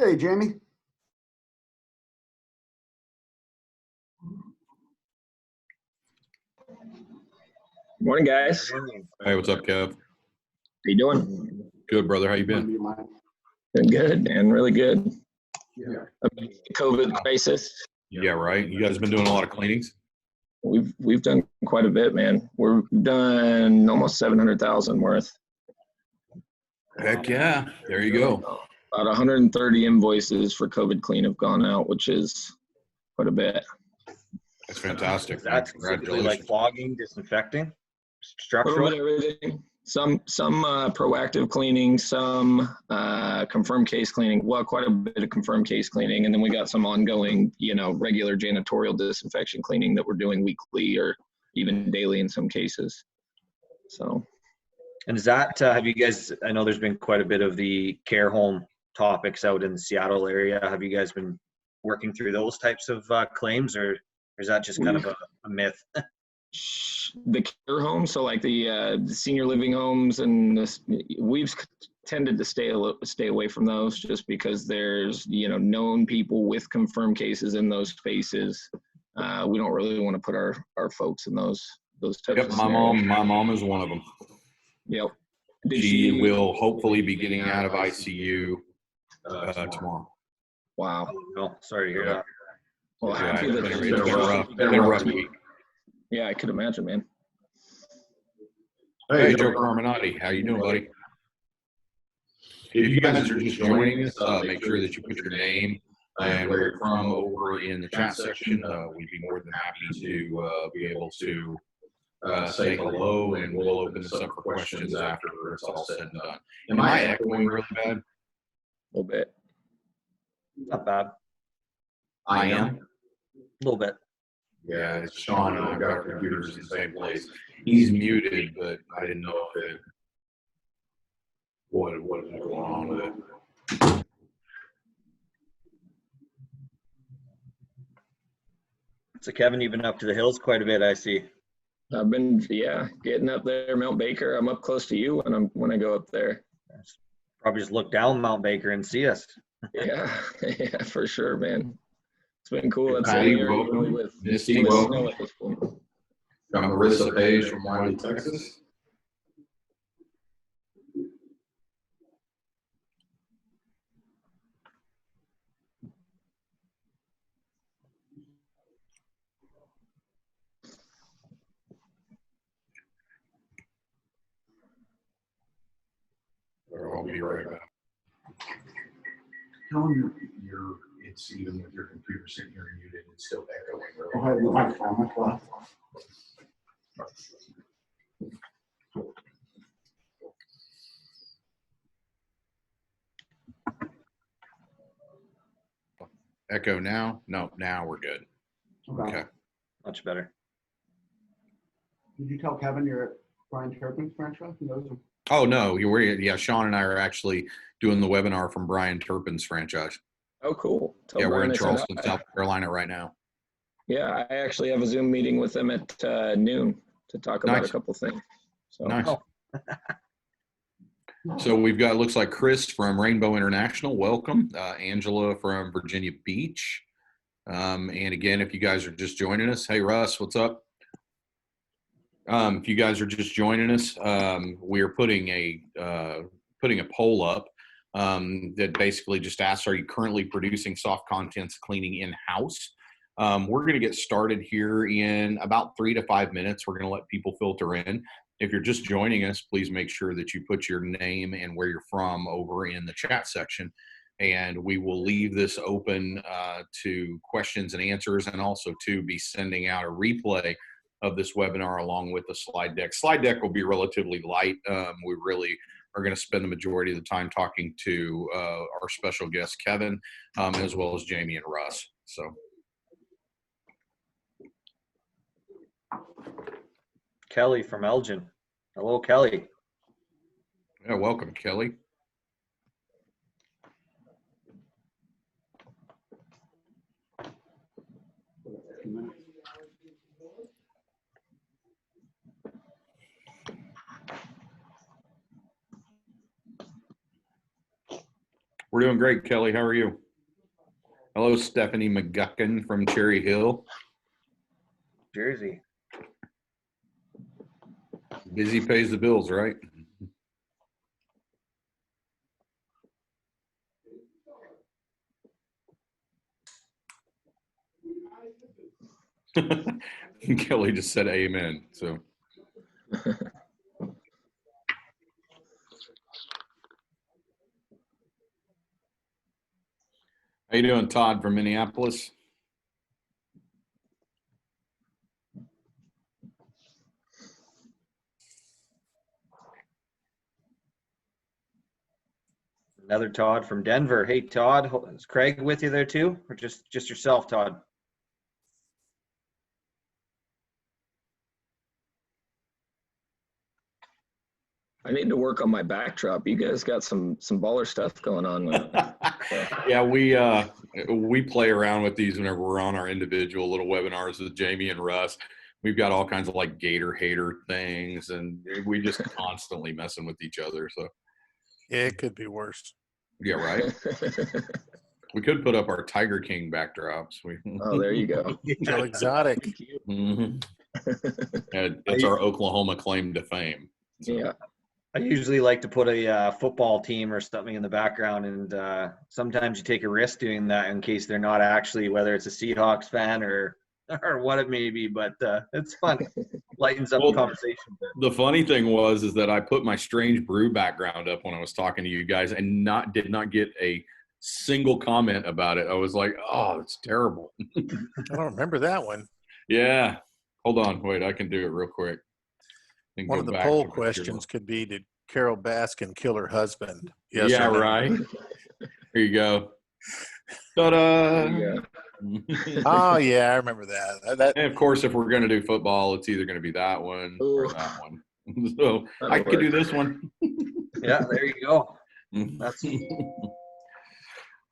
Hey, Jamie. Morning, guys. Hey, what's up, Kev? How you doing? Good, brother. How you been? Doing good, man. Really good. Yeah. Amidst the COVID crisis, Yeah, right. You guys been doing a lot of cleanings? we've done quite a bit, man. We've done almost 700,000 worth. Heck yeah. There you go. About 130 invoices for COVID clean have gone out, which is quite a bit. That's fantastic. That's specifically like fogging, disinfecting, A little structural. bit of everything. Some proactive cleaning, some confirmed case cleaning. Well, quite a bit of confirmed case cleaning, and then we got some ongoing, regular janitorial disinfection cleaning that we're doing weekly or even daily in some cases. So. And is that, have you guys, I know there's been quite a bit of the care home topics out in the Seattle area. Have you guys been working through those types of claims, or is that just kind of a myth? The care homes, so like the senior living homes, and we've tended to stay away from those just because there's known people with confirmed cases in those spaces. We don't really want to put our folks in those types of scenarios. My mom is one of them. Yep. She will hopefully be getting out of ICU tomorrow. Wow. No, sorry to hear that. Well, Yeah, happy that it's been a rough week. Yeah, I could imagine, man. Hey, Joe Carminati. How you doing, buddy? If you guys are just joining us, make sure that you put your name and where you're from over in the chat section. We'd be more than happy to be able to say hello, and we'll open this up for questions after it's all said and done. Am I echoing really bad? A little bit. Not bad. I am. A little bit. Yeah, it's Sean and I've got our computers in the same place. He's muted, but I didn't know if what is going on with it. So Kevin, you've been up to the hills quite a bit, I see. I've been, getting up there, Mount Baker. I'm up close to you when I go up there. Probably just look down Mount Baker and see us. Yeah, for sure, man. It's been cool. That's Patty, the area welcome. with Misty, with welcome. snow at this point. Got Marissa Page from Wiley, Texas. I'll be right back. Tell them it's even with your computer sitting here muted, it's still echoing. Oh, I have the microphone. Echo now? No, now we're good. Okay. Much better. Did you tell Kevin you're at Brian Turpin's franchise? He knows him. Oh, no. Sean and I are actually doing the webinar from Brian Turpin's franchise. Oh, cool. Tell We're Brian in I said Charleston, hi. South Carolina right now. Yeah, I actually have a Zoom meeting with them at noon to talk about Nice. a couple things. So. Nice. Oh. So we've got, looks like Chris from Rainbow International. Welcome. Angela from Virginia Beach. And again, if you guys are just joining us, hey, Russ, what's up? If you guys are just joining us, we are putting a poll up that basically just asks, are you currently producing soft contents cleaning in-house? We're going to get started here in about 3 to 5 minutes. We're going to let people filter in. If you're just joining us, please make sure that you put your name and where you're from over in the chat section. And we will leave this open to questions and answers, and also to be sending out a replay of this webinar along with the slide deck. Slide deck will be relatively light. We really are going to spend the majority of the time talking to our special guest, Kevin, as well as Jamie and Russ. So. Kelly from Elgin. Hello, Kelly. Yeah, welcome, Kelly. We're doing great, Kelly. How are you? Hello, Stephanie McGuckin from Cherry Hill. Jersey. Busy pays the bills, right? Kelly just said amen. So how you doing, Todd from Minneapolis? Another Todd from Denver. Hey, Todd. Is Craig with you there too, or just yourself, Todd? I need to work on my backdrop. You guys got some baller stuff going on. Yeah, we play around with these whenever we're on our individual little webinars with Jamie and Russ. We've got all kinds of like Gator hater things, and we just constantly messing with each other. So Yeah, it could be worse. yeah, right. We could put up our Tiger King backdrops. Oh, there you go. So exotic. Mhm. That's our Oklahoma claim to fame. So. Yeah. I usually like to put a football team or something in the background, and sometimes you take a risk doing that in case they're not actually, whether it's a Seahawks fan or what it may be. But it's fun, lightens up the conversation. The funny thing is that I put my Strange Brew background up when I was talking to you guys, and did not get a single comment about it. I was like, oh, it's terrible. I don't remember that one. Yeah. Hold on. Wait, I can do it real quick. And One go of the back poll to my questions could be, did Carol Baskin kill her husband? Yeah, Yes or no? right. Here you go. Ta-da! There you Oh, yeah, I remember that. And of course, if we're going to do football, it's either going to be that one or Ooh. that one. So That'll I could do work. this one. Yeah, there you go. That's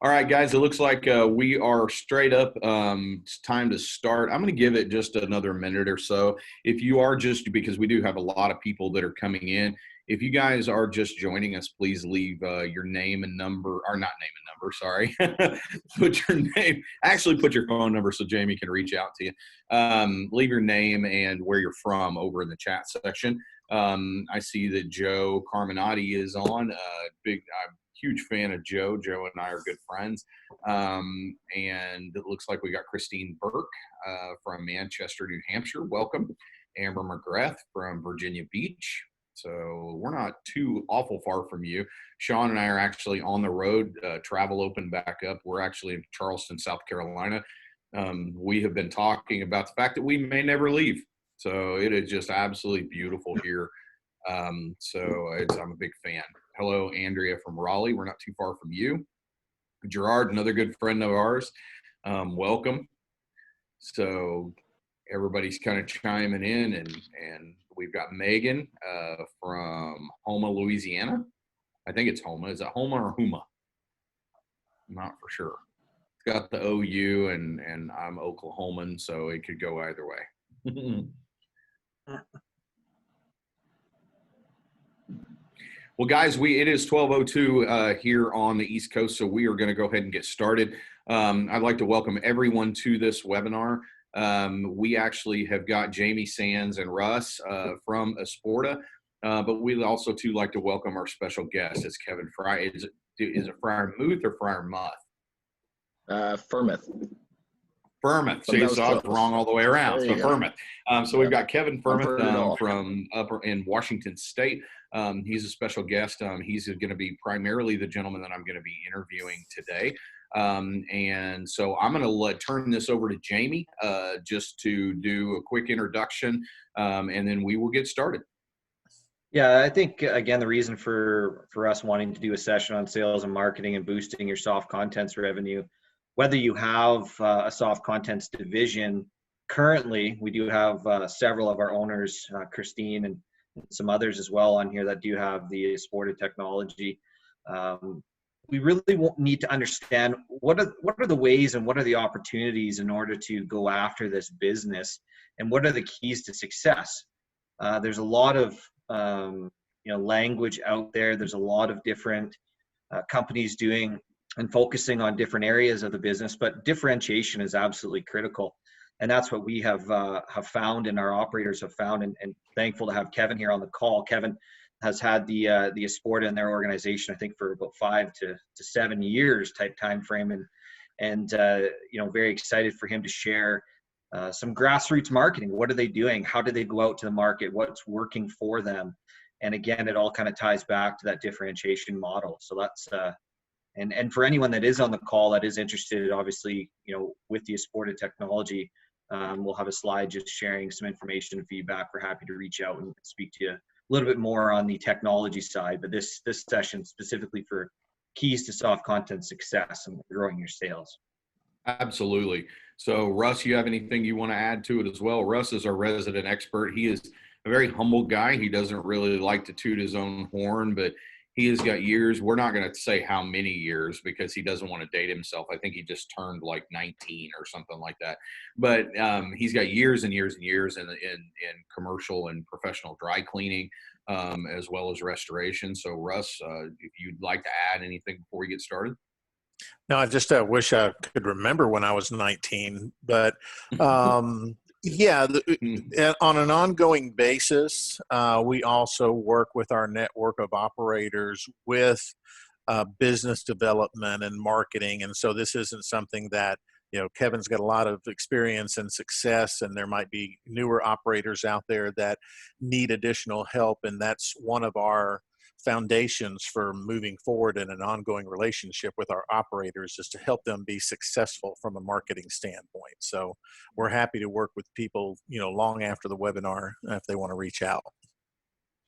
All right, guys, it looks like we are straight up. It's time to start. I'm going to give it just another minute or so. If you are just, because we do have a lot of people that are coming in, if you guys are just joining us, please leave your name and number, or not name and number, sorry. Put your name, actually put your phone number so Jamie can reach out to you. Leave your name and where you're from over in the chat section. I see that Joe Carminati is on. I'm huge fan of Joe. Joe and I are good friends. And it looks like we got Christine Burke from Manchester, New Hampshire. Welcome. Amber McGrath from Virginia Beach. So we're not too awful far from you. Sean and I are actually on the road. Travel opened back up. We're actually in Charleston, South Carolina. We have been talking about the fact that we may never leave. So it is just absolutely beautiful here. I'm a big fan. Hello, Andrea from Raleigh. We're not too far from you. Gerard, another good friend of ours. Welcome. So everybody's kind of chiming in, and we've got Megan from Houma, Louisiana. I think it's Houma. Is it Houma or Houma? I'm not for sure. It's got the OU, and I'm Oklahoman, so it could go either way. Well, guys, it is 12:02 here on the East Coast, so we are going to go ahead and get started. I'd like to welcome everyone to this webinar. We actually have got Jamie Sands and Russ from Esporta, but we'd also too like to welcome our special guest. It's Kevin Fry. Is it Fryermuth or Fryermuth? Firmouth. Firmouth. See, so I was wrong all the way around. So Firmouth. So we've got Kevin Firmouth from up in Washington State. He's a special guest. He's going to be primarily the gentleman that I'm going to be interviewing today. And so I'm going to turn this over to Jamie just to do a quick introduction, and then we will get started. Yeah, I think, again, the reason for us wanting to do a session on sales and marketing and boosting your soft contents revenue, whether you have a soft contents division, currently we do have several of our owners, Christine and some others as well on here that do have the Esporta technology. We really need to understand what are the ways and what are the opportunities in order to go after this business, and what are the keys to success. There's a lot of language out there. There's a lot of different companies doing and focusing on different areas of the business, but differentiation is absolutely critical. And that's what we have found, and our operators have found, and thankful to have Kevin here on the call. Kevin has had the Esporta in their organization, I think, for about 5 to 7 years type time frame, and very excited for him to share some grassroots marketing. What are they doing? How do they go out to the market? What's working for them? And again, it all kind of ties back to that differentiation model. So that's and for anyone that is on the call that is interested, obviously, with the Esporta technology, we'll have a slide just sharing some information and feedback. We're happy to reach out and speak to you a little bit more on the technology side, but this session specifically for keys to soft content success and growing your sales. Absolutely. So Russ, you have anything you want to add to it as well? Russ is our resident expert. He is a very humble guy. He doesn't really like to toot his own horn, but he has got years. We're not going to say how many years because he doesn't want to date himself. I think he just turned like 19 or something like that. But he's got years and years and years in commercial and professional dry cleaning, as well as restoration. So Russ, if you'd like to add anything before we get started. No, I just wish I could remember when I was 19, but yeah, on an ongoing basis, we also work with our network of operators with business development and marketing. And so this isn't something that, Kevin's got a lot of experience and success, and there might be newer operators out there that need additional help. And that's one of our foundations for moving forward in an ongoing relationship with our operators, is to help them be successful from a marketing standpoint. So we're happy to work with people, long after the webinar if they want to reach out.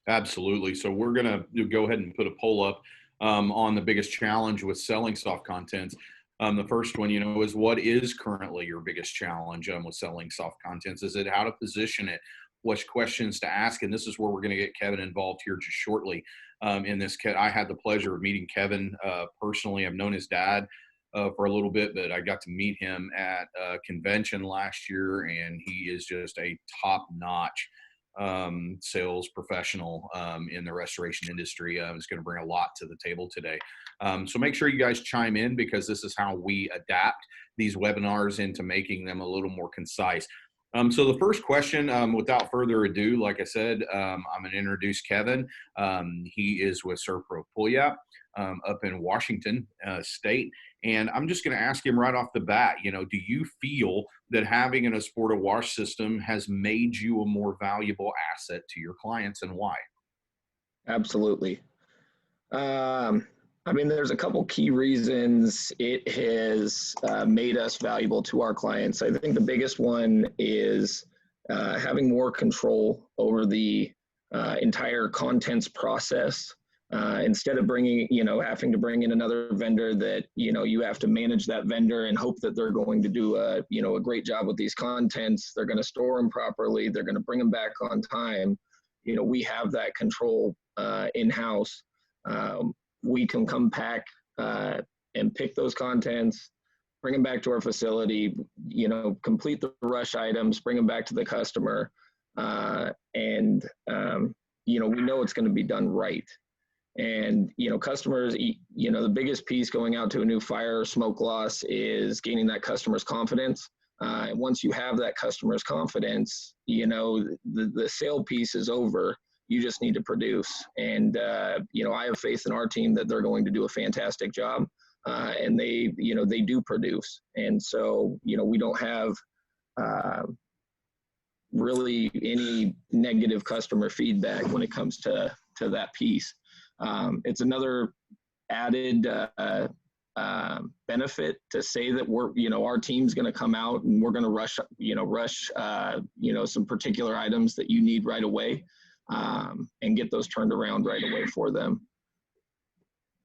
Absolutely. So we're going to go ahead and put a poll up on the biggest challenge with selling soft contents. The first one, is what is currently your biggest challenge with selling soft contents? Is it how to position it? What questions to ask? And this is where we're going to get Kevin involved here just shortly. In this, I had the pleasure of meeting Kevin personally. I've known his dad for a little bit, but I got to meet him at a convention last year, and he is just a top-notch sales professional in the restoration industry. Is going to bring a lot to the table today. So make sure you guys chime in, because this is how we adapt these webinars into making them a little more concise. So the first question, without further ado, like I said, I'm going to introduce Kevin. He is with Serpro Puyallup up in Washington State. And I'm just going to ask him right off the bat, do you feel that having an Esporta wash system has made you a more valuable asset to your clients, and why? Absolutely. There's a couple key reasons it has made us valuable to our clients. I think the biggest one is having more control over the entire contents process. Instead of having to bring in another vendor that, you have to manage that vendor and hope that they're going to do a great job with these contents. They're going to store them properly. They're going to bring them back on time. We have that control in-house. We can come pack and pick those contents, bring them back to our facility, complete the rush items, bring them back to the customer. And we know it's going to be done right. And, customers, the biggest piece going out to a new fire or smoke loss is gaining that customer's confidence. And once you have that customer's confidence, the sale piece is over. You just need to produce. And, I have faith in our team that they're going to do a fantastic job. And they do produce. And so, we don't have really any negative customer feedback when it comes to that piece. It's another added benefit to say that our team's going to come out and we're going to rush some particular items that you need right away. And get those turned around right away for them.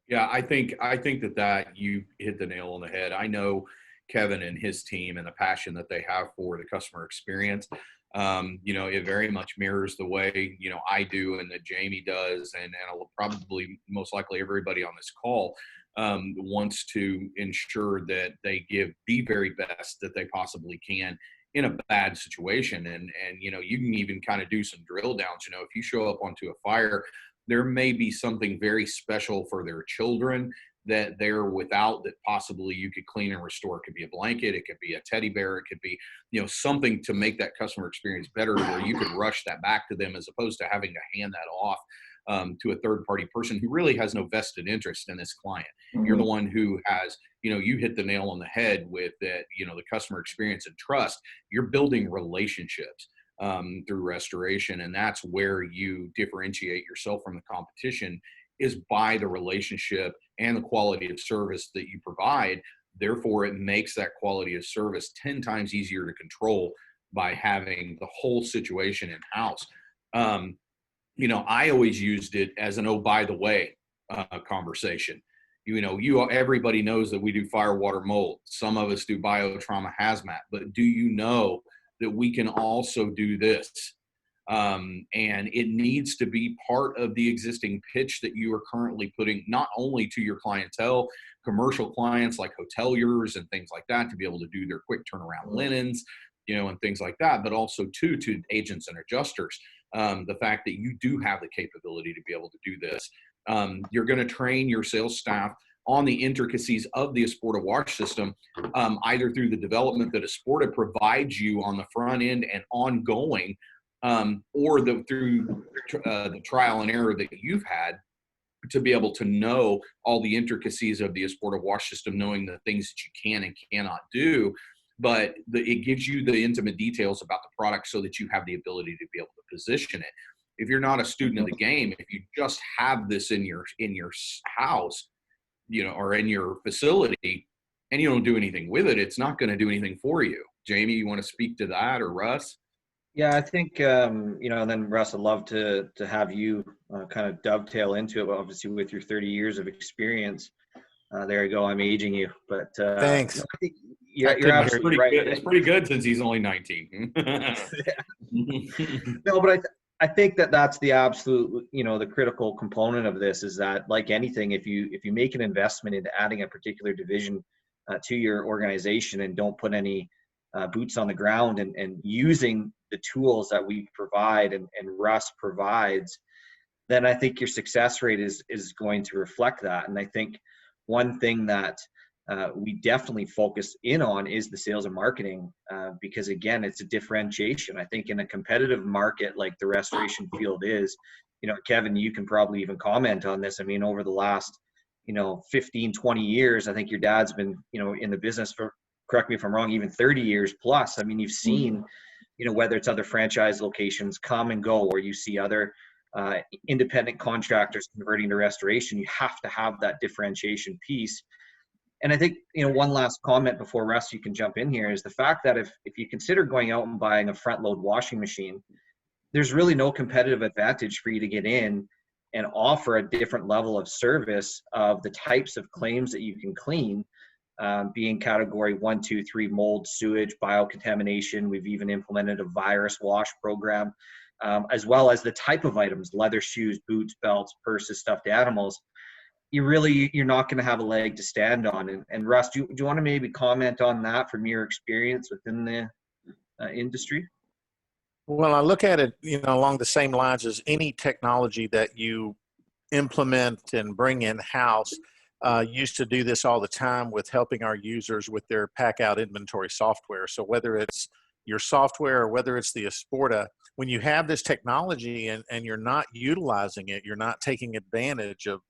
Yeah, I think that you hit the nail on the head. I know Kevin and his team and the passion that they have for the customer experience. It very much mirrors the way, I do and that Jamie does, and probably most likely everybody on this call wants to ensure that they give the very best that they possibly can in a bad situation. And you can even kind of do some drill downs. If you show up onto a fire, there may be something very special for their children that they're without that possibly you could clean and restore. It could be a blanket, it could be a teddy bear, it could be, something to make that customer experience better, where you could rush that back to them as opposed to having to hand that off to a third party person who really has no vested interest in this client. You're the one who has, you hit the nail on the head with that, the customer experience and trust. You're building relationships through restoration. And that's where you differentiate yourself from the competition, is by the relationship and the quality of service that you provide. Therefore, it makes that quality of service 10 times easier to control by having the whole situation in house. I always used it as an, oh, by the way, conversation. Everybody knows that we do fire, water, mold. Some of us do biotrauma, hazmat, but do you know that we can also do this? And it needs to be part of the existing pitch that you are currently putting, not only to your clientele, commercial clients like hoteliers and things like that, to be able to do their quick turnaround linens, and things like that, but also to agents and adjusters. The fact that you do have the capability to be able to do this. You're going to train your sales staff on the intricacies of the Esporta wash system, either through the development that Esporta provides you on the front end and ongoing, or through the trial and error that you've had, to be able to know all the intricacies of the Esporta wash system, knowing the things that you can and cannot do. But it gives you the intimate details about the product so that you have the ability to be able to position it. If you're not a student of the game, if you just have this in your house, or in your facility, and you don't do anything with it, it's not going to do anything for you. Jamie, you want to speak to that, or Russ? Yeah, I think, and then Russ, I'd love to have you kind of dovetail into it, obviously with your 30 years of experience. There you go, I'm aging you, but Thanks. I think you're absolutely right. It's pretty good since he's only 19. No, but I think that's the absolute, the critical component of this, is that, like anything, if you make an investment into adding a particular division to your organization and don't put any boots on the ground and using the tools that we provide and Russ provides, then I think your success rate is going to reflect that. And I think one thing that we definitely focus in on is the sales and marketing, because again, it's a differentiation. I think in a competitive market like the restoration field is, Kevin, you can probably even comment on this. I mean, over the last, 15, 20 years, I think your dad's been, in the business for, correct me if I'm wrong, even 30 years plus. I mean, you've seen, whether it's other franchise locations come and go, or you see other independent contractors converting to restoration. You have to have that differentiation piece. And I think, one last comment before Russ, you can jump in here, is the fact that if you consider going out and buying a front load washing machine, there's really no competitive advantage for you to get in and offer a different level of service of the types of claims that you can clean, being category 1, 2, 3, mold, sewage, biocontamination. We've even implemented a virus wash program, as well as the type of items, leather shoes, boots, belts, purses, stuffed animals. You're not going to have a leg to stand on. And Russ, do you want to maybe comment on that from your experience within the industry? Well, I look at it, along the same lines as any technology that you implement and bring in-house. Used to do this all the time with helping our users with their pack-out inventory software. So whether it's your software or whether it's the Esporta, when you have this technology and you're not utilizing it, you're not taking advantage of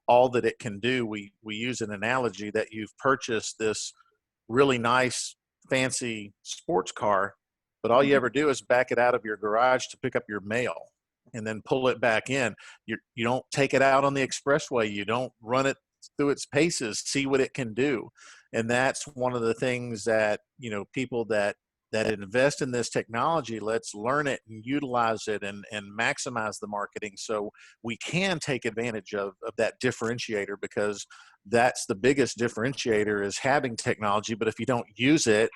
all that it can do. We use an analogy that you've purchased this really nice, fancy sports car, but all you ever do is back it out of your garage to pick up your mail and then pull it back in. You don't take it out on the expressway. You don't run it through its paces, see what it can do. And that's one of the things that, people that invest in this technology, let's learn it and utilize it and maximize the marketing so we can take advantage of that differentiator, because that's the biggest differentiator, is having technology. But if you don't use it,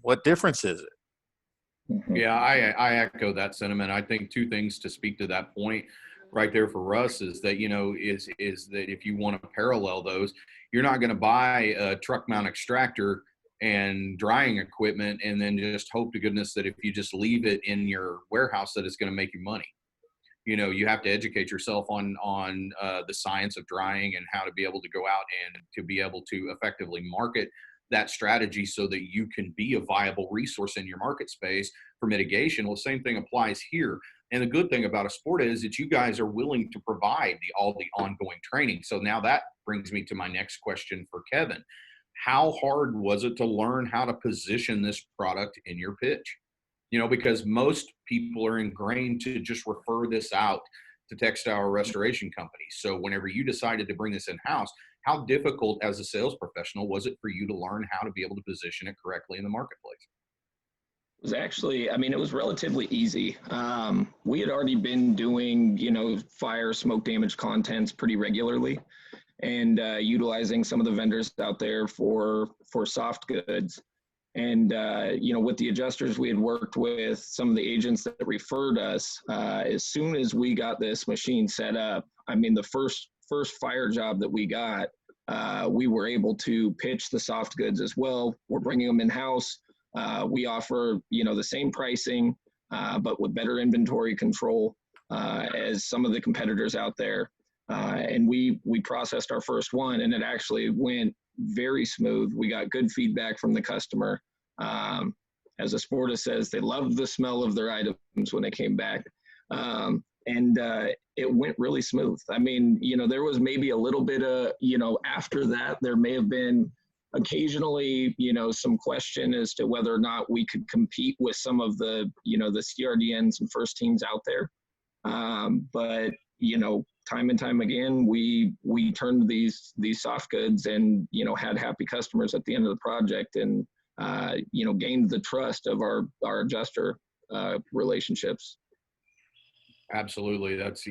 what difference is it? Yeah, I echo that sentiment. I think two things to speak to that point right there for us is that, is that if you want to parallel those, you're not going to buy a truck mount extractor and drying equipment and then just hope to goodness that if you just leave it in your warehouse that it's going to make you money. you have to educate yourself on the science of drying and how to be able to go out and to be able to effectively market that strategy so that you can be a viable resource in your market space for mitigation. Well, the same thing applies here. And the good thing about Esporta is that you guys are willing to provide all the ongoing training. So now that brings me to my next question for Kevin. How hard was it to learn how to position this product in your pitch? Because most people are ingrained to just refer this out to textile restoration companies. So whenever you decided to bring this in-house, how difficult as a sales professional was it for you to learn how to be able to position it correctly in the marketplace? It was actually, it was relatively easy. We had already been doing, fire, smoke damage contents pretty regularly, and utilizing some of the vendors out there for soft goods. And, with the adjusters we had worked with, some of the agents that referred us, as soon as we got this machine set up, the first fire job that we got, we were able to pitch the soft goods as well. We're bringing them in-house. We offer, the same pricing, but with better inventory control as some of the competitors out there. And we processed our first one, and it actually went very smooth. We got good feedback from the customer. As Esporta says, they loved the smell of their items when they came back. And it went really smooth. There was maybe a little bit of, after that, there may have been occasionally, some question as to whether or not we could compete with some of the, the CRDNs and first teams out there. But, time and time again, we turned these soft goods and, had happy customers at the end of the project, and, gained the trust of our adjuster relationships. Absolutely. That's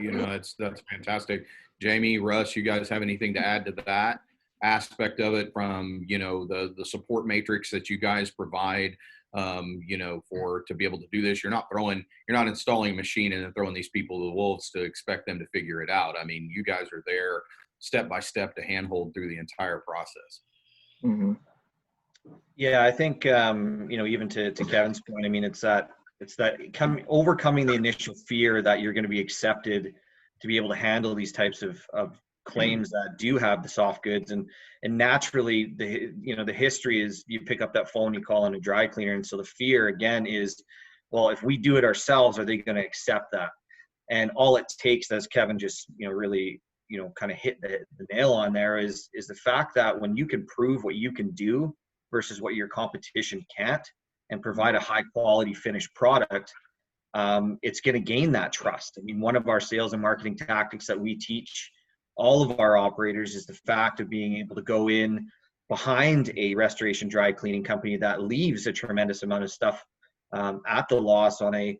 fantastic. Jamie, Russ, you guys have anything to add to that aspect of it from, the support matrix that you guys provide, to be able to do this? You're not installing a machine and then throwing these people to the wolves to expect them to figure it out. You guys are there step by step to handhold through the entire process. Mm-hmm. Yeah, I think, even to Kevin's point, it's that overcoming the initial fear that you're going to be accepted to be able to handle these types of claims that do have the soft goods, and naturally the history is you pick up that phone, you call in a dry cleaner, and so the fear again is, well, if we do it ourselves, are they going to accept that? And all it takes, as Kevin just really kind of hit the nail on there, is the fact that when you can prove what you can do versus what your competition can't, and provide a high quality finished product, it's going to gain that trust. One of our sales and marketing tactics that we teach all of our operators is the fact of being able to go in behind a restoration dry cleaning company that leaves a tremendous amount of stuff at the loss on a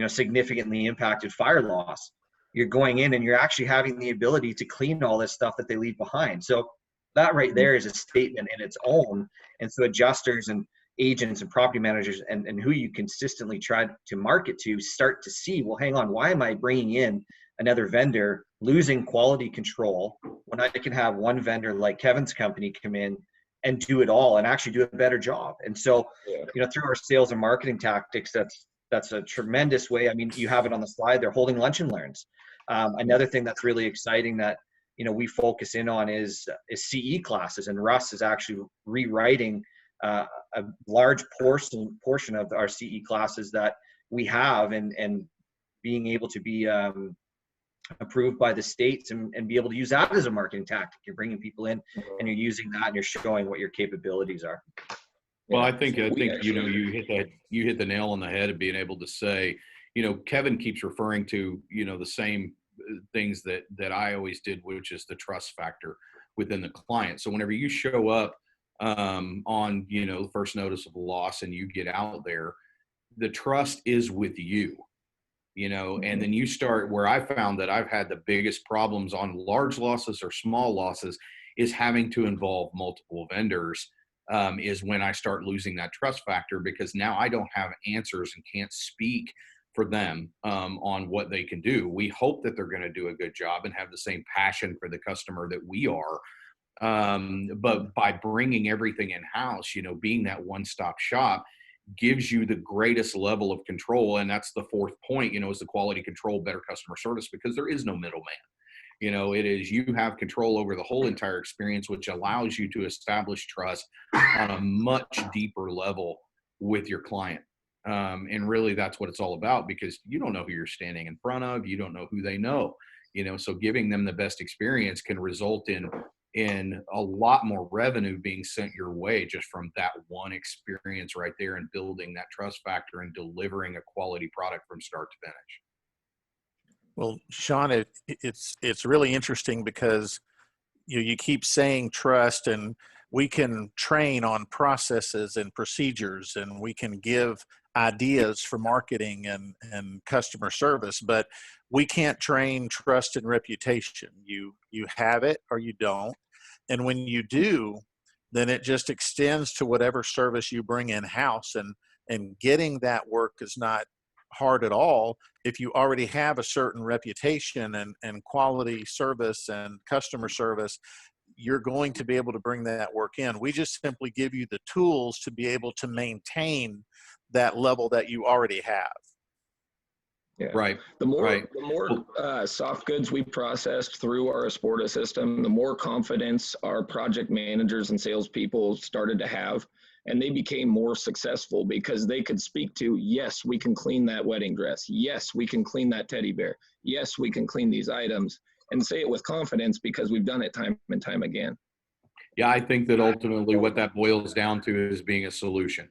significantly impacted fire loss. You're going in and you're actually having the ability to clean all this stuff that they leave behind. So that right there is a statement in its own. And so adjusters and agents and property managers and who you consistently try to market to start to see, well, hang on, why am I bringing in another vendor, losing quality control, when I can have one vendor like Kevin's company come in and do it all and actually do a better job? And so, through our sales and marketing tactics, that's a tremendous way. You have it on the slide, they're holding lunch and learns. Another thing that's really exciting that we focus in on is CE classes, and Russ is actually rewriting a large portion of our CE classes that we have, and being able to be approved by the states and be able to use that as a marketing tactic. You're bringing people in and you're using that and you're showing what your capabilities are. Well, I think you hit the nail on the head of being able to say, Kevin keeps referring to, the same things that I always did, which is the trust factor within the client. So whenever you show up on, first notice of loss and you get out there, the trust is with you, and then you start where I found that I've had the biggest problems on large losses or small losses is having to involve multiple vendors, is when I start losing that trust factor, because now I don't have answers and can't speak for them on what they can do. We hope that they're going to do a good job and have the same passion for the customer that we are. But by bringing everything in-house, being that one-stop shop, gives you the greatest level of control. And that's the fourth point, is the quality control, better customer service, because there is no middleman. It is, you have control over the whole entire experience, which allows you to establish trust on a much deeper level with your client. And really that's what it's all about, because you don't know who you're standing in front of. You don't know who they know, so giving them the best experience can result in a lot more revenue being sent your way just from that one experience right there, and building that trust factor and delivering a quality product from start to finish. Well, Sean, it's really interesting because you keep saying trust, and we can train on processes and procedures, and we can give ideas for marketing and customer service, but we can't train trust and reputation. You have it or you don't. And when you do, then it just extends to whatever service you bring in-house, and getting that work is not hard at all. If you already have a certain reputation and quality service and customer service, you're going to be able to bring that work in. We just simply give you the tools to be able to maintain that level that you already have. Yeah. Right. The more Right. soft goods we processed through our Esporta system, the more confidence our project managers and salespeople started to have, and they became more successful because they could speak to, yes, we can clean that wedding dress. Yes, we can clean that teddy bear. Yes, we can clean these items, and say it with confidence because we've done it time and time again. Yeah, I think that ultimately what that boils down to is being a solution.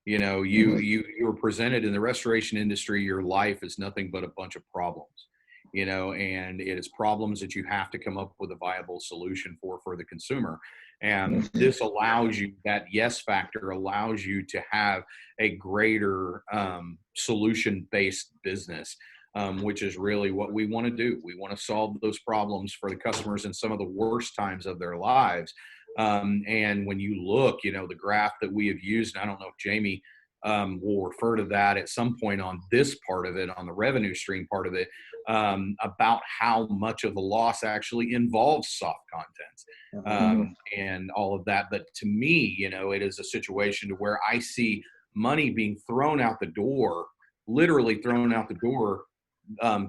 You were presented in the restoration industry, your life is nothing but a bunch of problems, and it is problems that you have to come up with a viable solution for the consumer. And this allows you, that yes factor allows you to have a greater solution-based business, which is really what we want to do. We want to solve those problems for the customers in some of the worst times of their lives. And when you look, the graph that we have used, and I don't know if Jamie will refer to that at some point on this part of it, on the revenue stream part of it, about how much of the loss actually involves soft contents and all of that. But to me, it is a situation to where I see money being thrown out the door, literally thrown out the door,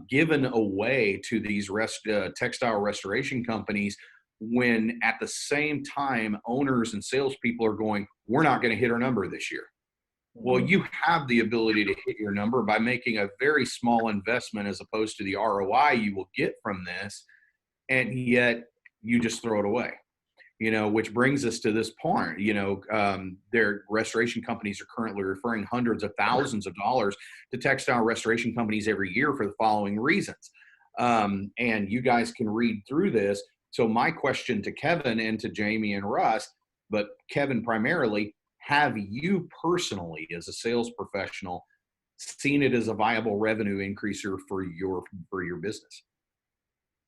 given away to these textile restoration companies, when at the same time owners and salespeople are going, we're not going to hit our number this year. Well, you have the ability to hit your number by making a very small investment as opposed to the ROI you will get from this, and yet you just throw it away. Which brings us to this point. Their restoration companies are currently referring hundreds of thousands of dollars to textile restoration companies every year for the following reasons. And you guys can read through this. So my question to Kevin and to Jamie and Russ, but Kevin primarily, have you personally, as a sales professional, seen it as a viable revenue increaser for your business?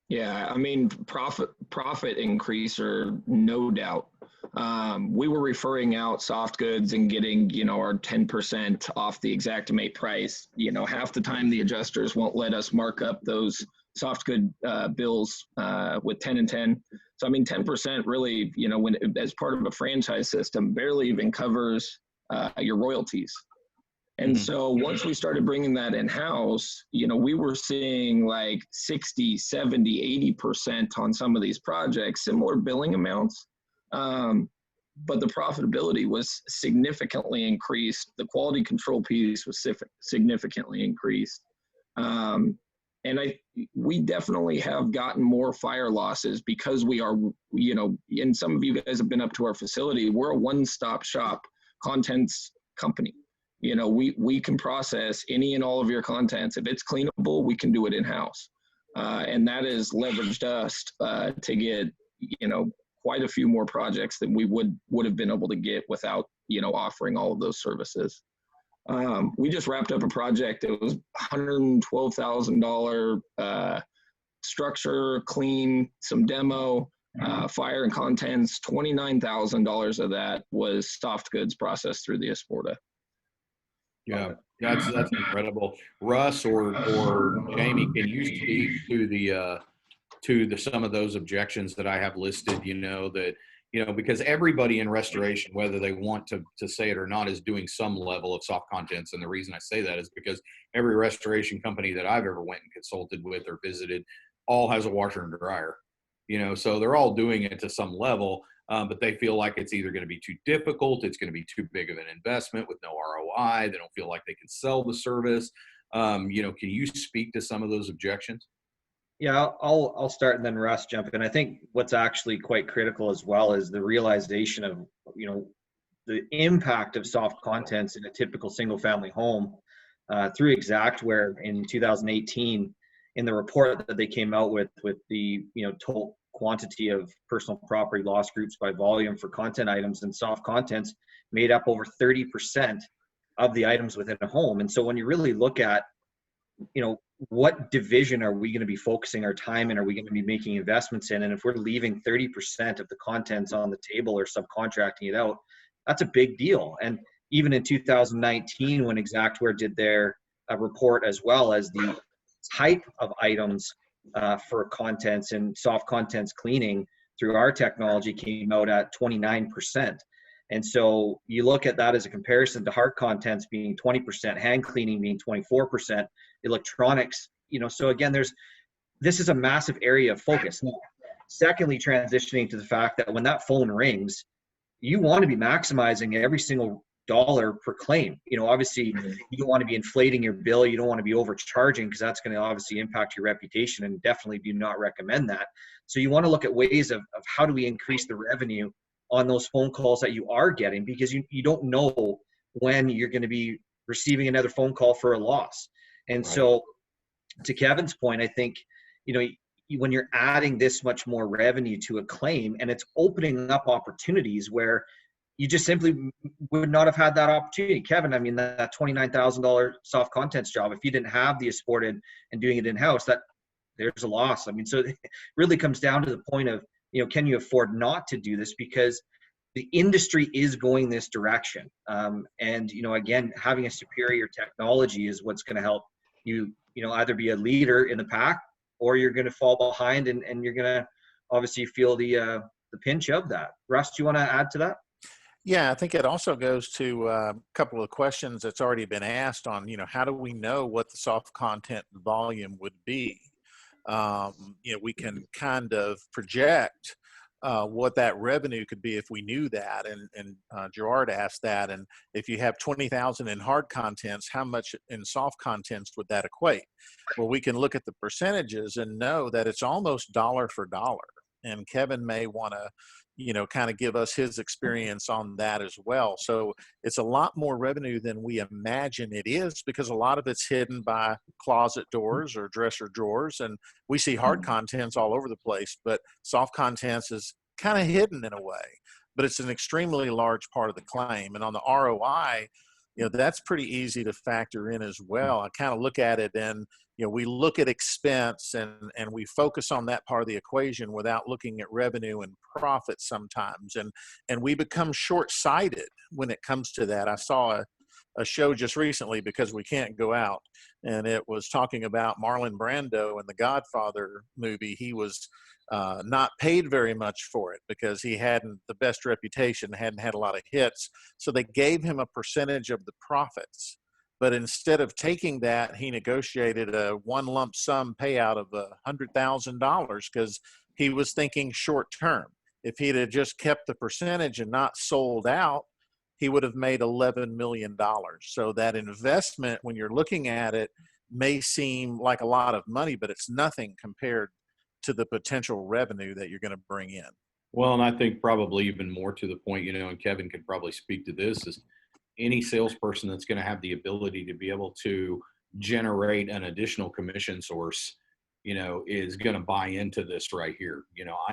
Yeah, I mean, profit increaser, no doubt. We were referring out soft goods and getting, our 10% off the Exactimate price. Half the time the adjusters won't let us mark up those soft good bills with 10 and 10. So, I mean, 10% really, when as part of a franchise system, barely even covers your royalties. And so once we started bringing that in-house, we were seeing like 60, 70, 80% on some of these projects, similar billing amounts. But the profitability was significantly increased. The quality control piece was significantly increased. And we definitely have gotten more fire losses because we are, and some of you guys have been up to our facility. We're a one-stop shop contents company. We can process any and all of your contents. If it's cleanable, we can do it in-house. And that has leveraged us to get, quite a few more projects than we would have been able to get without, offering all of those services. We just wrapped up a project. It was $112,000 structure, clean, some demo, fire and contents. $29,000 of that was soft goods processed through the Esporta. Yeah, that's incredible. Russ or Jamie, can you speak to the some of those objections that I have listed? That because everybody in restoration, whether they want to say it or not, is doing some level of soft contents. And the reason I say that is because every restoration company that I've ever went and consulted with or visited all has a washer and dryer, so they're all doing it to some level, but they feel like it's either going to be too difficult, it's going to be too big of an investment with no ROI. They don't feel like they can sell the service. Can you speak to some of those objections? Yeah, I'll start and then Russ jump in. I think what's actually quite critical as well is the realization of, the impact of soft contents in a typical single family home through Exactware in 2018 in the report that they came out with the, total quantity of personal property loss groups by volume for content items, and soft contents made up over 30% of the items within a home. And so when you really look at, what division are we going to be focusing our time in? Are we going to be making investments in? And if we're leaving 30% of the contents on the table or subcontracting it out, that's a big deal. And even in 2019, when Exactware did their report, as well as the type of items for contents and soft contents cleaning through our technology, came out at 29%. And so you look at that as a comparison to hard contents being 20%, hand cleaning being 24%, electronics, so again, this is a massive area of focus. Now, secondly, transitioning to the fact that when that phone rings, you want to be maximizing every single dollar per claim. Obviously you don't want to be inflating your bill. You don't want to be overcharging, because that's going to obviously impact your reputation, and definitely do not recommend that. So you want to look at ways of how do we increase the revenue on those phone calls that you are getting, because you don't know when you're going to be receiving another phone call for a loss. And Right. So to Kevin's point, I think, when you're adding this much more revenue to a claim, and it's opening up opportunities where you just simply would not have had that opportunity. Kevin, I mean, that $29,000 soft contents job, if you didn't have the Esporta and doing it in-house, there's a loss. I mean, so it really comes down to the point of, can you afford not to do this? Because the industry is going this direction. And, again, having a superior technology is what's going to help you, either be a leader in the pack, or you're going to fall behind, and you're going to obviously feel the pinch of that. Russ, do you want to add to that? Yeah, I think it also goes to a couple of questions that's already been asked on, how do we know what the soft content volume would be? We can kind of project what that revenue could be if we knew that. And Gerard asked that. And if you have 20,000 in hard contents, how much in soft contents would that equate? Well, we can look at the percentages and know that it's almost dollar for dollar. And Kevin may want to, kind of give us his experience on that as well. So it's a lot more revenue than we imagine it is, because a lot of it's hidden by closet doors or dresser drawers. And we see hard contents all over the place, but soft contents is kind of hidden in a way, but it's an extremely large part of the claim. And on the ROI, that's pretty easy to factor in as well. I kind of look at it, and we look at expense and we focus on that part of the equation without looking at revenue and profit sometimes. And we become short-sighted when it comes to that. I saw a show just recently, because we can't go out, and it was talking about Marlon Brando in the Godfather movie. He was not paid very much for it because he hadn't the best reputation, hadn't had a lot of hits. So they gave him a percentage of the profits. But instead of taking that, he negotiated a one lump sum payout of $100,000, because he was thinking short term. If he'd have just kept the percentage and not sold out, he would have made $11 million. So that investment, when you're looking at it, may seem like a lot of money, but it's nothing compared to the potential revenue that you're going to bring in. Well, and I think probably even more to the point, and Kevin could probably speak to this, is any salesperson that's going to have the ability to be able to generate an additional commission source, is going to buy into this right here.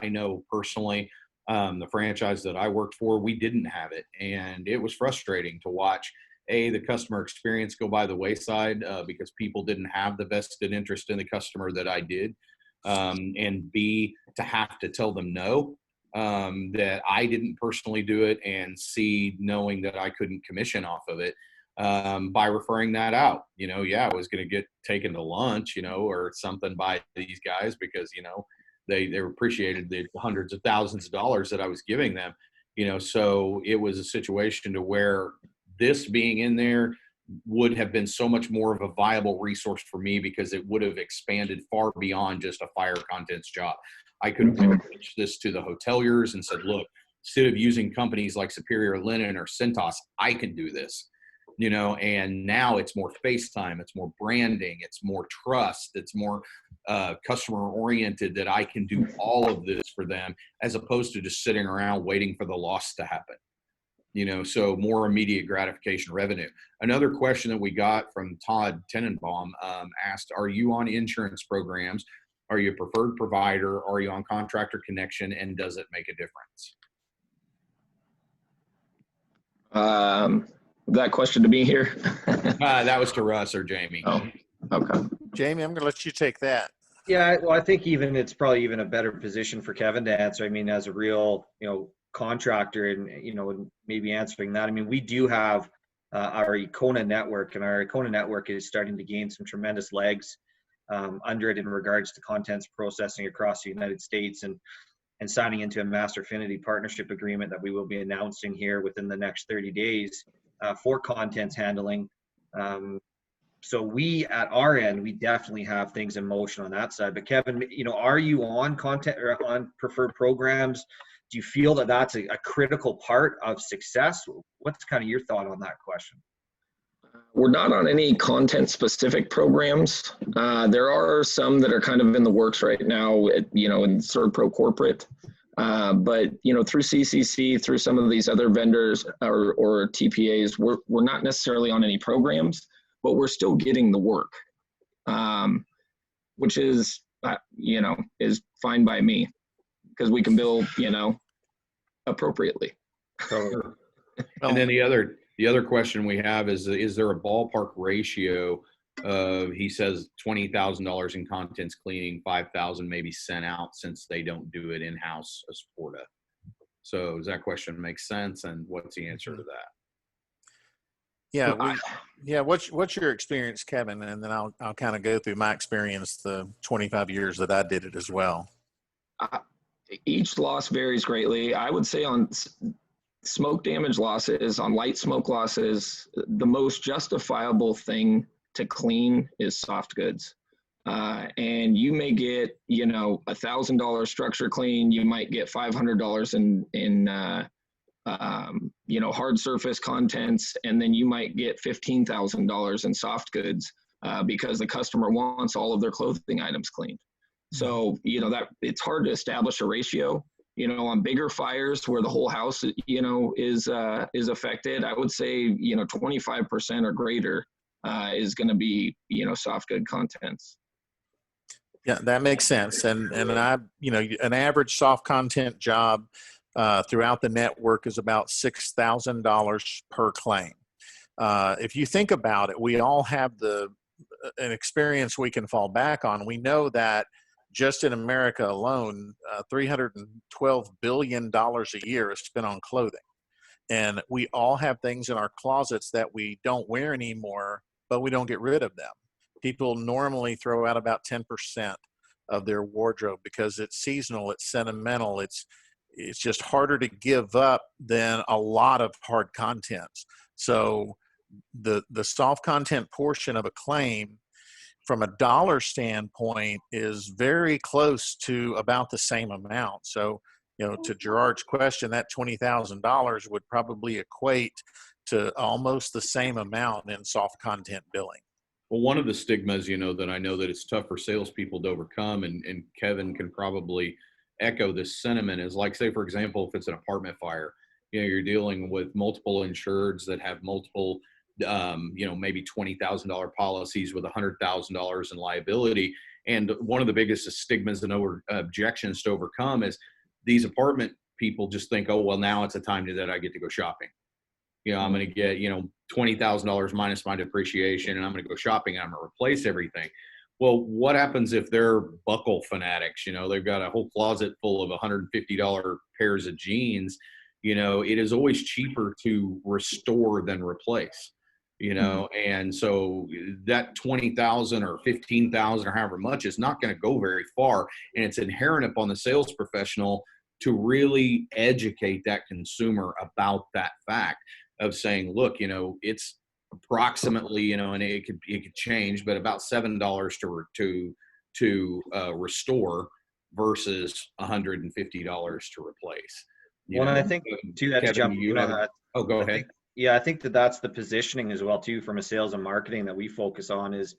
I know personally, the franchise that I worked for, we didn't have it. And it was frustrating to watch, A, the customer experience go by the wayside because people didn't have the vested interest in the customer that I did. And B, to have to tell them no, that I didn't personally do it, and C, knowing that I couldn't commission off of it by referring that out. I was going to get taken to lunch, or something by these guys because, they appreciated the hundreds of thousands of dollars that I was giving them, so it was a situation to where this being in there would have been so much more of a viable resource for me, because it would have expanded far beyond just a fire contents job. I could have pitched this to the hoteliers and said, look, instead of using companies like Superior Linen or Cintas, I can do this, and now it's more FaceTime, it's more branding, it's more trust, it's more customer oriented, that I can do all of this for them, as opposed to just sitting around waiting for the loss to happen. So more immediate gratification revenue. Another question that we got from Todd Tenenbaum asked, are you on insurance programs? Are you a preferred provider? Are you on Contractor Connection? And does it make a difference? That question to me here. That was to Russ or Jamie. Oh, okay. Jamie, I'm going to let you take that. Yeah, well, I think it's probably even a better position for Kevin to answer. I mean, as a real, contractor, and and maybe answering that. I mean, we do have our Kona Network, and our Kona Network is starting to gain some tremendous legs under it in regards to contents processing across the United States, and signing into a master affinity partnership agreement that we will be announcing here within the next 30 days for contents handling. So we, at our end, we definitely have things in motion on that side. But Kevin, are you on content or on preferred programs? Do you feel that that's a critical part of success? What's kind of your thought on that question? We're not on any content specific programs. There are some that are kind of in the works right now, in Pro corporate. But, through CCC, through some of these other vendors or TPAs, we're not necessarily on any programs, but we're still getting the work, which is, is fine by me, because we can bill, appropriately. And then the other question we have is there a ballpark ratio of, he says, $20,000 in contents cleaning, 5,000 maybe sent out, since they don't do it in-house Esporta. So does that question make sense? And what's the answer to that? Yeah, what's your experience, Kevin? And then I'll kind of go through my experience, the 25 years that I did it as well. Each loss varies greatly. I would say on smoke damage losses, on light smoke losses, the most justifiable thing to clean is soft goods. And you may get, $1,000 structure clean. You might get $500 in hard surface contents, and then you might get $15,000 in soft goods because the customer wants all of their clothing items cleaned. So, that it's hard to establish a ratio. On bigger fires where the whole house, is affected, I would say, 25% or greater is going to be, soft good contents. Yeah, that makes sense. And I, an average soft content job throughout the network is about $6,000 per claim. If you think about it, we all have an experience we can fall back on. We know that just in America alone, $312 billion a year is spent on clothing. And we all have things in our closets that we don't wear anymore, but we don't get rid of them. People normally throw out about 10% of their wardrobe because it's seasonal, it's sentimental, it's just harder to give up than a lot of hard contents. So the soft content portion of a claim from a dollar standpoint is very close to about the same amount. So, to Gerard's question, that $20,000 would probably equate to almost the same amount in soft content billing. Well, one of the stigmas, that I know that it's tough for salespeople to overcome, and Kevin can probably echo this sentiment, is like, say, for example, if it's an apartment fire, you're dealing with multiple insureds that have multiple maybe $20,000 policies with $100,000 in liability. And one of the biggest stigmas and objections to overcome is these apartment people just think, oh, well, now it's a time that I get to go shopping. I'm going to get, $20,000 minus my depreciation, and I'm going to go shopping, and I'm going to replace everything. Well, what happens if they're buckle fanatics? They've got a whole closet full of $150 pairs of jeans. It is always cheaper to restore than replace. you know, and so that 20,000 or 15,000 or however much is not going to go very far. And it's inherent upon the sales professional to really educate that consumer about that fact of saying, look, you know, it's approximately, you know, and it could change, but about $7 to restore versus $150 to replace. You Well, and know, I think too, that to Kevin, jump you in on have, that. oh, go I ahead. think, yeah, I think that that's the positioning as well too, from a sales and marketing that we focus on is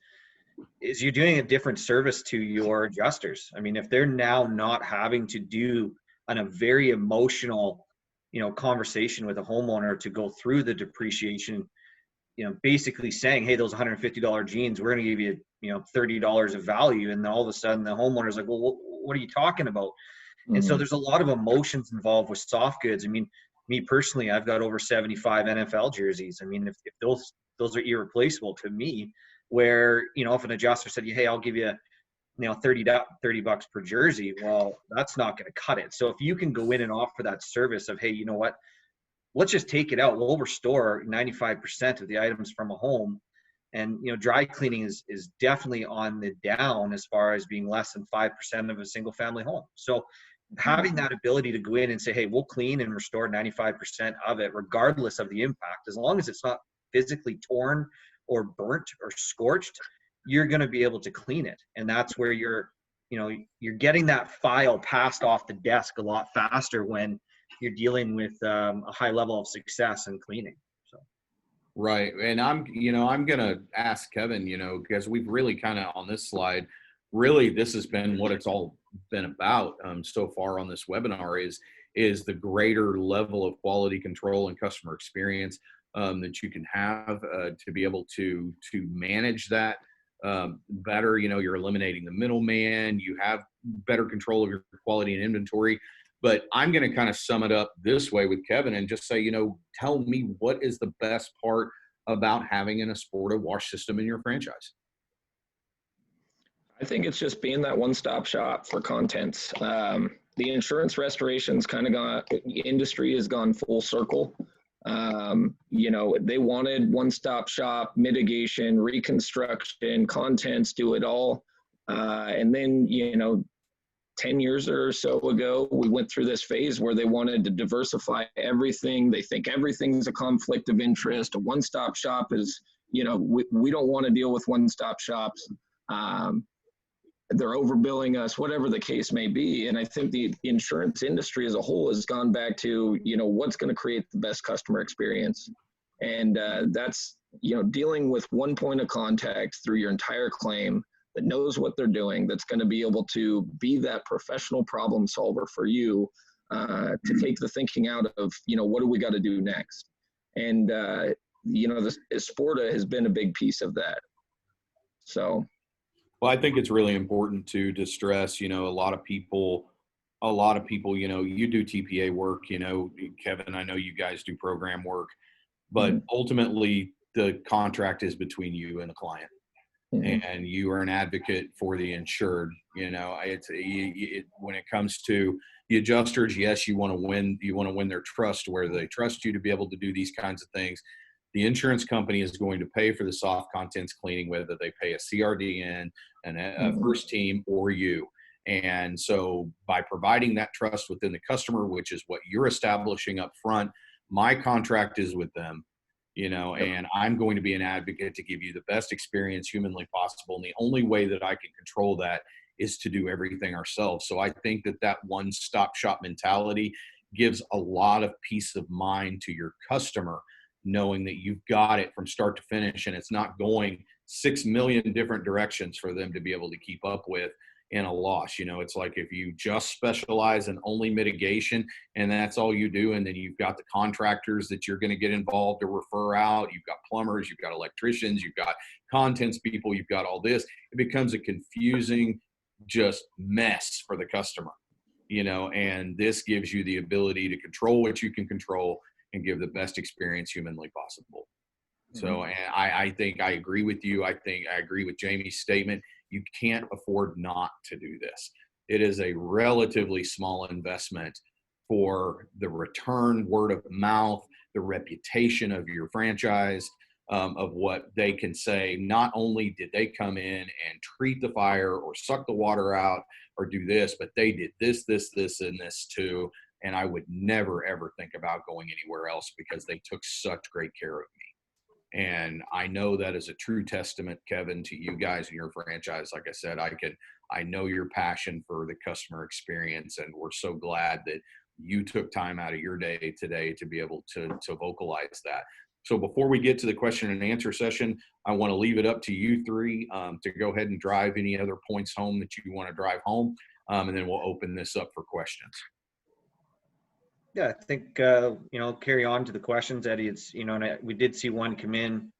you're doing a different service to your adjusters. I mean, if they're now not having to do a very emotional, you know, conversation with a homeowner to go through the depreciation, you know, basically saying, hey, those $150 jeans, we're going to give you, you know, $30 of value. And then all of a sudden the homeowner's like, well, what are you talking about? And so there's a lot of emotions involved with soft goods. I mean, me personally, I've got over 75 NFL jerseys. I mean, if those are irreplaceable to me, where, you know, if an adjuster said, hey, I'll give you, you know, 30 bucks per jersey, well, that's not going to cut it. So if you can go in and offer that service of, hey, you know what, let's just take it out. We'll restore 95% of the items from a home. And, you know, dry cleaning is definitely on the down as far as being less than 5% of a single family home. So having that ability to go in and say, hey, we'll clean and restore 95% of it, regardless of the impact, as long as it's not physically torn or burnt or scorched, you're going to be able to clean it. And that's where you're getting that file passed off the desk a lot faster when you're dealing with a high level of success in cleaning. So. Right. And I'm going to ask Kevin, you know, because we've really kind of on this slide, really, this has been what it's all been about so far on this webinar is the greater level of quality control and customer experience that you can have to be able to manage that better. You know, you're eliminating the middleman, you have better control of your quality and inventory. But I'm going to kind of sum it up this way with Kevin and just say, you know, tell me what is the best part about having an Esporta wash system in your franchise? I think it's just being that one-stop shop for contents. The insurance restoration's kind of industry has gone full circle. You know, they wanted one-stop shop, mitigation, reconstruction, contents, do it all. And then, you know, 10 years or so ago, we went through this phase where they wanted to diversify everything. They think everything's a conflict of interest. A one-stop shop is, you know, we don't want to deal with one-stop shops. They're overbilling us, whatever the case may be. And I think the insurance industry as a whole has gone back to, you know, what's going to create the best customer experience. And that's, you know, dealing with one point of contact through your entire claim that knows what they're doing, that's going to be able to be that professional problem solver for you to take the thinking out of, you know, what do we got to do next? And, you know, this Esporta has been a big piece of that. So. Well, I think it's really important to stress, you know, a lot of people, you know, you do TPA work, you know, Kevin, I know you guys do program work, but ultimately the contract is between you and the client. And you are an advocate for the insured. You know, when it comes to the adjusters, yes, you want to win their trust, where they trust you to be able to do these kinds of things. The insurance company is going to pay for the soft contents cleaning, whether they pay a CRDN and a first team or you. And so by providing that trust within the customer, which is what you're establishing up front, my contract is with them. You know, and I'm going to be an advocate to give you the best experience humanly possible. And the only way that I can control that is to do everything ourselves. So I think that one-stop shop mentality gives a lot of peace of mind to your customer, knowing that you've got it from start to finish and it's not going 6 million different directions for them to be able to keep up with in a loss. You know, it's like if you just specialize in only mitigation and that's all you do, and then you've got the contractors that you're going to get involved or refer out, you've got plumbers, you've got electricians, you've got contents people, you've got all this, it becomes a confusing just mess for the customer, you know, and this gives you the ability to control what you can control and give the best experience humanly possible. So, and I think I agree with you. I think I agree with Jamie's statement. You can't afford not to do this. It is a relatively small investment for the return, word of mouth, the reputation of your franchise, of what they can say. Not only did they come in and treat the fire or suck the water out or do this, but they did this, and this too. And I would never, ever think about going anywhere else because they took such great care of me. And I know that is a true testament, Kevin, to you guys and your franchise. Like I said, I know your passion for the customer experience, and we're so glad that you took time out of your day today to be able to vocalize that. So before we get to the question and answer session, I want to leave it up to you three to go ahead and drive any other points home that you want to drive home, and then we'll open this up for questions. Yeah, I think, carry on to the questions, Eddie. It's, and we did see one come in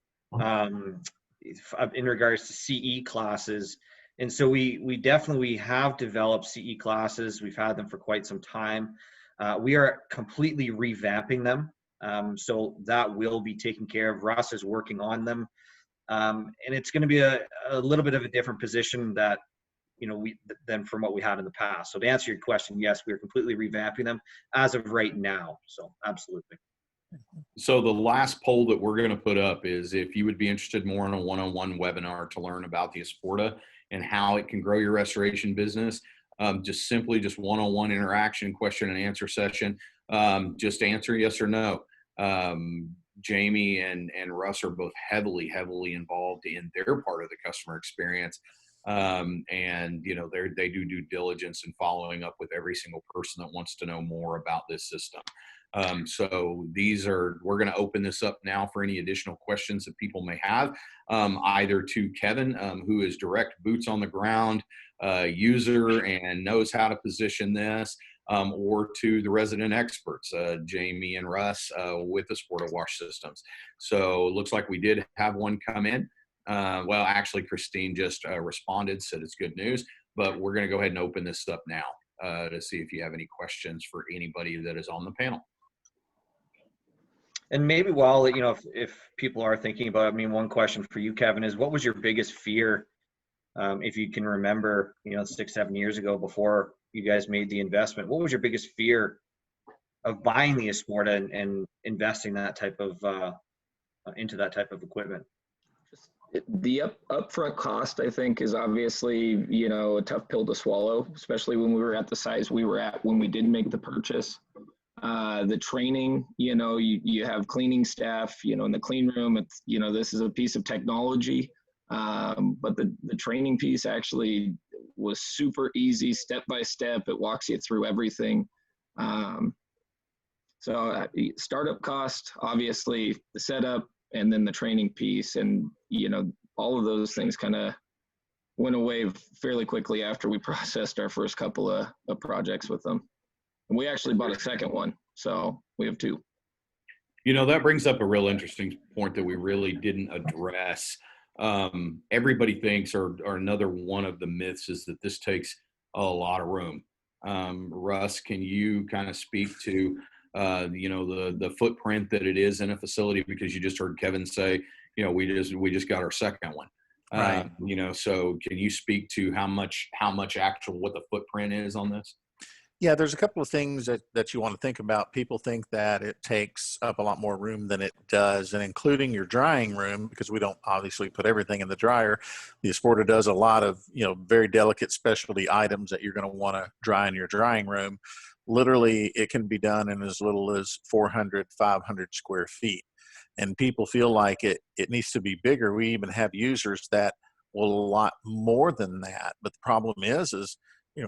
regards to CE classes. And so we definitely have developed CE classes. We've had them for quite some time. We are completely revamping them. So that will be taken care of. Russ is working on them. And it's going to be a little bit of a different position that, than from what we had in the past. So to answer your question, yes, we're completely revamping them as of right now. So absolutely. So the last poll that we're going to put up is if you would be interested more in a one-on-one webinar to learn about the Esporta and how it can grow your restoration business, just one-on-one interaction, question and answer session. Just answer yes or no. Jamie and Russ are both heavily involved in their part of the customer experience. And they do due diligence and following up with every single person that wants to know more about this system. So we're going to open this up now for any additional questions that people may have, either to Kevin, who is direct boots on the ground user and knows how to position this, or to the resident experts, Jamie and Russ, with the Esporta wash systems. So it looks like we did have one come in. Well, actually, Christine just responded, said it's good news, but we're going to go ahead and open this up now to see if you have any questions for anybody that is on the panel. And maybe while, if people are thinking about it, one question for you, Kevin, is what was your biggest fear, if you can remember, 6-7 years ago before you guys made the investment? What was your biggest fear of buying the Esporta and investing that type of into that type of equipment? The upfront cost, I think, is obviously, a tough pill to swallow, especially when we were at the size we were at when we did make the purchase. The training, you have cleaning staff, in the clean room. It's, this is a piece of technology, but the training piece actually was super easy, step by step. It walks you through everything. So startup cost, obviously, the setup, and then the training piece, and all of those things kind of went away fairly quickly after we processed our first couple of projects with them. And we actually bought a second one, so we have two. That brings up a real interesting point that we really didn't address. Everybody thinks, or another one of the myths is that this takes a lot of room. Russ, can you kind of speak to the footprint that it is in a facility, because you just heard Kevin say, we just got our second one. Right. So can you speak to how much actual, what the footprint is on this? Yeah, there's a couple of things that you want to think about. People think that it takes up a lot more room than it does, and including your drying room, because we don't obviously put everything in the dryer. The Esporta does a lot of, very delicate specialty items that you're going to want to dry in your drying room. Literally, it can be done in as little as 400, 500 square feet. And people feel like it needs to be bigger. We even have users that will a lot more than that. But the problem is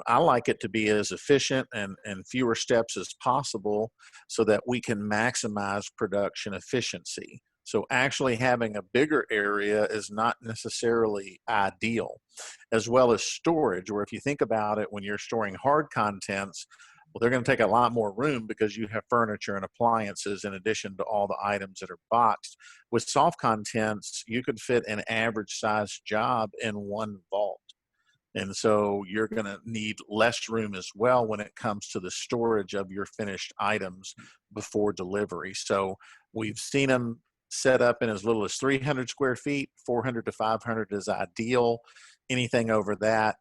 I like it to be as efficient and fewer steps as possible so that we can maximize production efficiency. So actually having a bigger area is not necessarily ideal, as well as storage, where if you think about it, when you're storing hard contents, well, they're going to take a lot more room because you have furniture and appliances in addition to all the items that are boxed. With soft contents, you could fit an average size job in one vault. And so you're going to need less room as well when it comes to the storage of your finished items before delivery. So we've seen them set up in as little as 300 square feet. 400 to 500 is ideal. Anything over that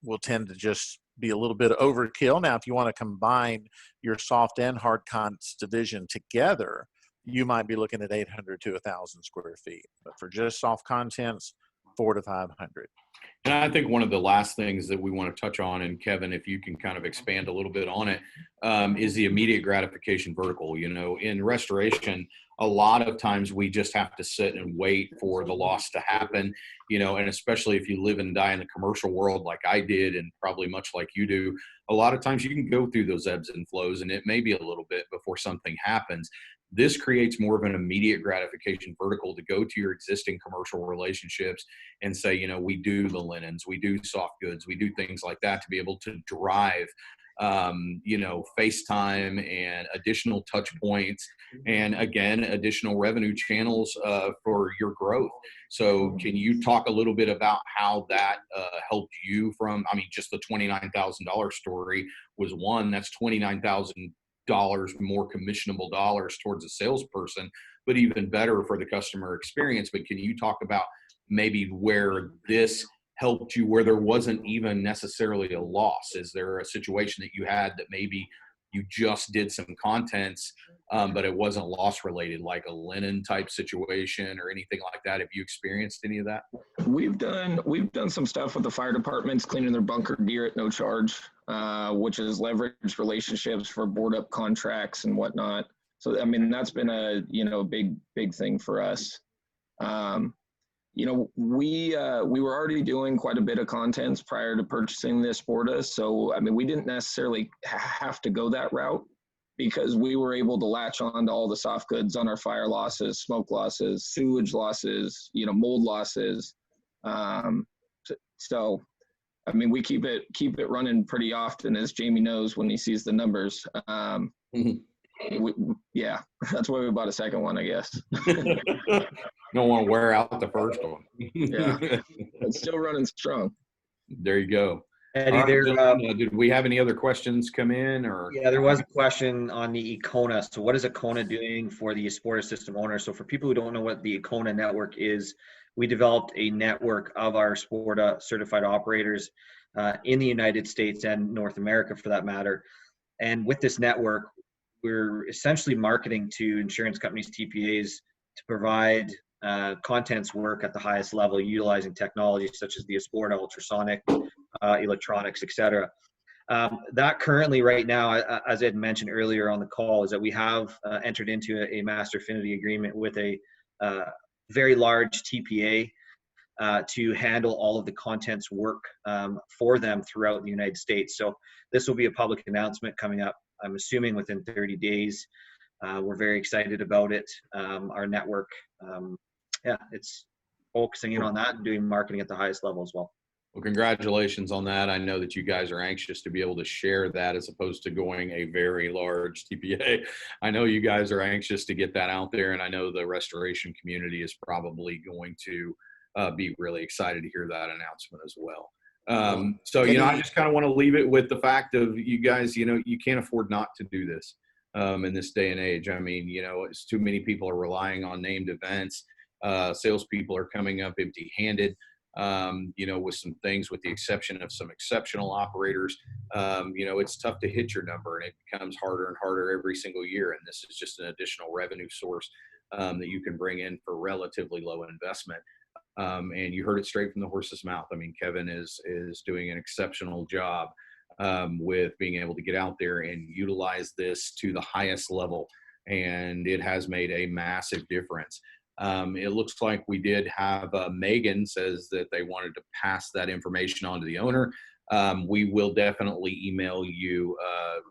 will tend to just be a little bit of overkill. Now, if you want to combine your soft and hard cons division together, you might be looking at 800 to 1,000 square feet. But for just soft contents, 400 to 500. And I think one of the last things that we want to touch on, and Kevin, if you can kind of expand a little bit on it, is the immediate gratification vertical. You know, in restoration, a lot of times we just have to sit and wait for the loss to happen, you know, and especially if you live and die in the commercial world like I did, and probably much like you do, a lot of times you can go through those ebbs and flows, and it may be a little bit before something happens. This creates more of an immediate gratification vertical to go to your existing commercial relationships and say, you know, we do the linens, we do soft goods, we do things like that to be able to drive, you know, FaceTime and additional touch points, and again, additional revenue channels for your growth. So can you talk a little bit about how that helped you from, I mean, just the $29,000 story was one, that's $29,000 more commissionable dollars towards a salesperson, but even better for the customer experience. But can you talk about maybe where this helped you, where there wasn't even necessarily a loss? Is there a situation that you had that maybe you just did some contents, but it wasn't loss related, like a linen type situation or anything like that? Have you experienced any of that? We've done some stuff with the fire departments, cleaning their bunker gear at no charge, which is leveraged relationships for board up contracts and whatnot. So I mean, that's been a, you know, big thing for us. You know, we were already doing quite a bit of contents prior to purchasing the Esporta. So I mean, we didn't necessarily have to go that route, because we were able to latch on to all the soft goods on our fire losses, smoke losses, sewage losses, you know, mold losses. So, I mean, we keep it running pretty often, as Jamie knows when he sees the numbers. Yeah, that's why we bought a second one, I guess. Don't want to wear out the first one. Yeah, it's still running strong. There you go. Eddie, Right, did we have any other questions come in? Or yeah, there was a question on the Kona. So what is Kona doing for the Esporta system owner? So for people who don't know what the Kona Network is, we developed a network of our Esporta certified operators in the United States and North America, for that matter. And with this network, we're essentially marketing to insurance companies, TPAs, to provide contents work at the highest level, utilizing technology such as the Esporta, ultrasonic, electronics, etc. That currently right now, as Ed mentioned earlier on the call, is that we have entered into a master affinity agreement with a very large TPA to handle all of the contents work for them throughout the United States. So this will be a public announcement coming up, I'm assuming within 30 days. We're very excited about it. Our network, it's focusing in on that and doing marketing at the highest level as well. Well, congratulations on that. I know that you guys are anxious to be able to share that as opposed to going a very large TPA. I know you guys are anxious to get that out there, and I know the restoration community is probably going to be really excited to hear that announcement as well. So, you know, I just kind of want to leave it with the fact of you guys, you know, you can't afford not to do this in this day and age. I mean, you know, it's too many people are relying on named events. Salespeople are coming up empty-handed. You know, with some things, with the exception of some exceptional operators, you know, it's tough to hit your number, and it becomes harder and harder every single year. And this is just an additional revenue source that you can bring in for relatively low investment. And you heard it straight from the horse's mouth. I mean, Kevin is doing an exceptional job with being able to get out there and utilize this to the highest level. And it has made a massive difference. It looks like we did have Megan says that they wanted to pass that information on to the owner. We will definitely email you.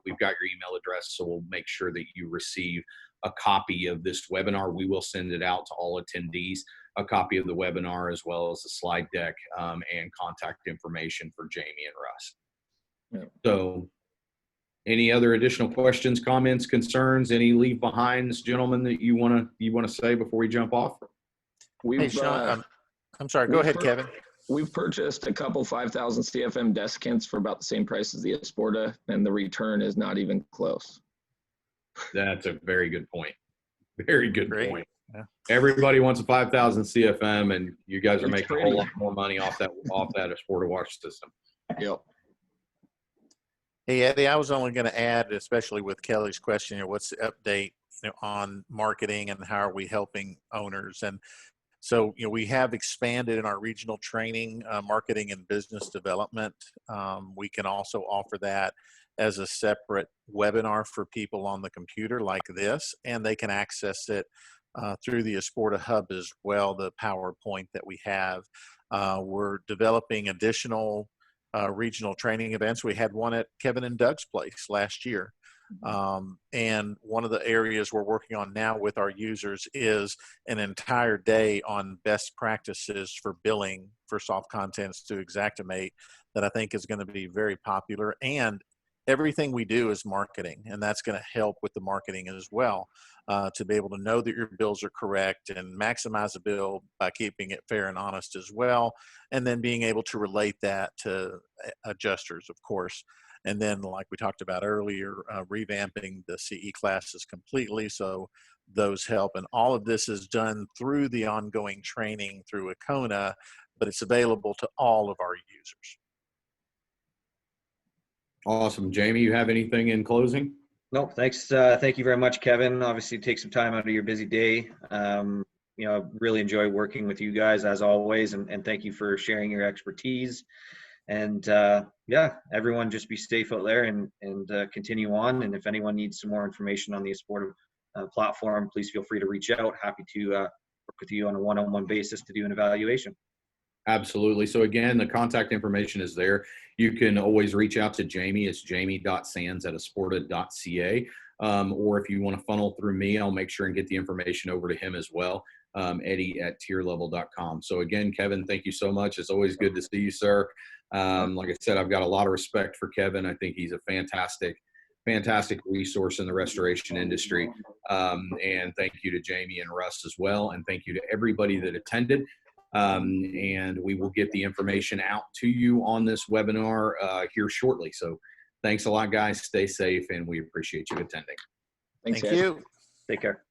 We've got your email address, so we'll make sure that you receive a copy of this webinar. We will send it out to all attendees, a copy of the webinar, as well as the slide deck and contact information for Jamie and Russ. Yeah. So any other additional questions, comments, concerns, any leave behinds, gentlemen, that you want to say before we jump off? Hey, Sean, I'm sorry. Go ahead, Kevin. We've purchased a couple 5,000 CFM desiccants for about the same price as the Esporta, and the return is not even close. That's a very good point. Very good point. Yeah. Everybody wants a 5,000 CFM, and you guys are making a whole lot more money off that Esporta wash system. Yep. Hey, Eddie, I was only going to add, especially with Kelly's question, what's the update, on marketing and how are we helping owners? And so, we have expanded in our regional training, marketing and business development. We can also offer that as a separate webinar for people on the computer like this, and they can access it through the Esporta Hub as well, the PowerPoint that we have. We're developing additional regional training events. We had one at Kevin and Doug's place last year. And one of the areas we're working on now with our users is an entire day on best practices for billing for soft contents to Xactimate that I think is going to be very popular. And everything we do is marketing, and that's going to help with the marketing as well, to be able to know that your bills are correct and maximize a bill by keeping it fair and honest as well, and then being able to relate that to adjusters, of course. And then, like we talked about earlier, revamping the CE classes completely, so those help. And all of this is done through the ongoing training through Kona, but it's available to all of our users. Awesome. Jamie, you have anything in closing? No, thanks. Thank you very much, Kevin. Obviously, take some time out of your busy day. Really enjoy working with you guys as always, and thank you for sharing your expertise. And everyone just be safe out there and continue on. And if anyone needs some more information on the Esporta platform, please feel free to reach out. Happy to work with you on a one-on-one basis to do an evaluation. Absolutely. So again, the contact information is there. You can always reach out to Jamie. It's jamie.sands@esporta.ca. Or if you want to funnel through me, I'll make sure and get the information over to him as well. Eddie@tierlevel.com. So again, Kevin, thank you so much. It's always good to see you, sir. Like I said, I've got a lot of respect for Kevin. I think he's a fantastic resource in the restoration industry. And thank you to Jamie and Russ as well. And thank you to everybody that attended. And we will get the information out to you on this webinar here shortly. So thanks a lot, guys. Stay safe, and we appreciate you attending. Thanks, Thank guys. you. Take care.